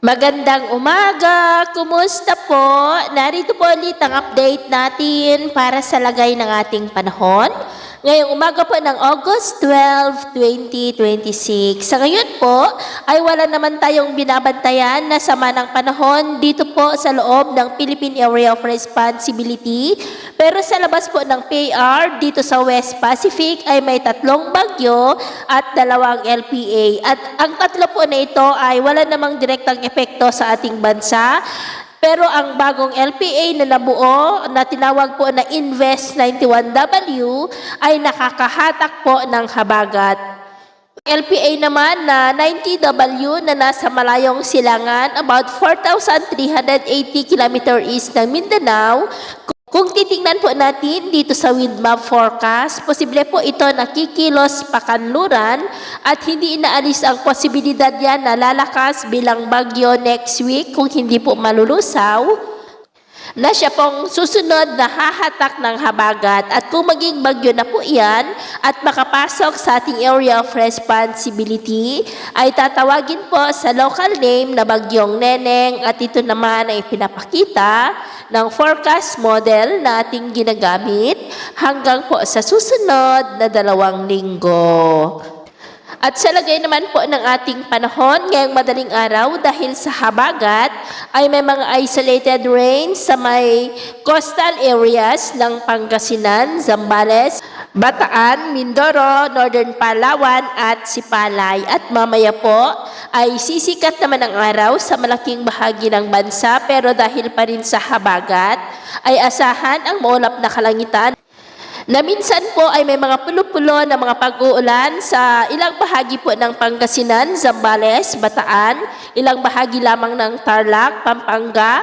Magandang umaga! Kumusta po? Narito po ulit ang update natin para sa lagay ng ating panahon. Ngayong umaga po ng August 12, 2026. Sa ngayon po ay wala naman tayong binabantayan na sama ng panahon dito po sa loob ng Philippine Area of Responsibility. Pero sa labas po ng PAR dito sa West Pacific ay may 3 bagyo at 2 LPA. At ang 3 po na ito ay wala namang direktang epekto sa ating bansa. Pero ang bagong LPA na nabuo na tinawag po na Invest 91W ay nakakahatak po ng habagat. LPA naman na 90W na nasa malayong silangan about 4,380 km east ng Mindanao. Kung titingnan po natin dito sa wind map forecast, posible po ito nakikilos pakanluran at hindi inaalis ang posibilidad yan na lalakas bilang bagyo next week kung hindi po malulusaw na siya pong susunod na hahatak ng habagat. At kung maging bagyo na po yan at makapasok sa ating area of responsibility, ay tatawagin po sa local name na bagyong Neneng at ito naman ay pinapakita ng forecast model na ating ginagamit hanggang po sa susunod na 2 linggo. At sa lagay naman po ng ating panahon ngayong madaling araw dahil sa habagat ay may mga isolated rain sa may coastal areas ng Pangasinan, Zambales, Bataan, Mindoro, Northern Palawan at Sipalay. At mamaya po ay sisikat naman ang araw sa malaking bahagi ng bansa pero dahil pa rin sa habagat ay asahan ang maulap na kalangitan na minsan po ay may mga pulo-pulo na mga pag-uulan sa ilang bahagi po ng Pangasinan, Zambales, Bataan, ilang bahagi lamang ng Tarlac, Pampanga,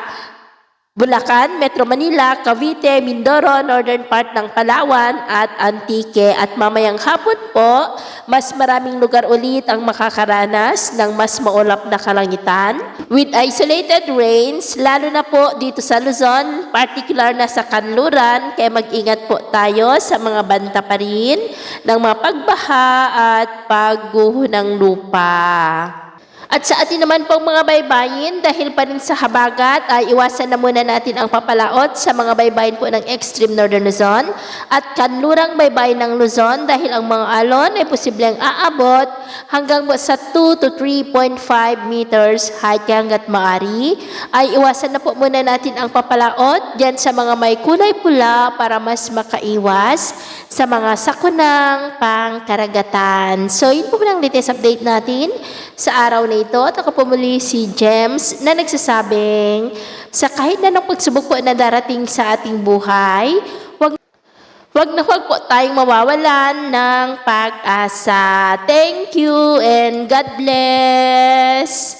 Bulacan, Metro Manila, Cavite, Mindoro, northern part ng Palawan at Antique. At mamayang hapon po, mas maraming lugar ulit ang makakaranas ng mas maulap na kalangitan with isolated rains, lalo na po dito sa Luzon, particular na sa Kanluran, kaya mag-ingat po tayo sa mga banta pa rin ng mga pagbaha at pagguho ng lupa. At sa atin naman pong mga baybayin, dahil pa rin sa habagat, ay iwasan na muna natin ang papalaot sa mga baybayin po ng extreme northern Luzon at kanlurang baybayin ng Luzon dahil ang mga alon ay posibleng aabot hanggang sa 2 to 3.5 meters height hanggat maaari. Ay iwasan na po muna natin ang papalaot dyan sa mga may kulay pula para mas makaiwas sa mga sakunang pangkaragatan. So yun po ang latest update natin sa araw na ito. At ako po muli si James na nagsasabing sa kahit na ng pagsubok po na darating sa ating buhay, wag po tayong mawawalan ng pag-asa. Thank you and God bless!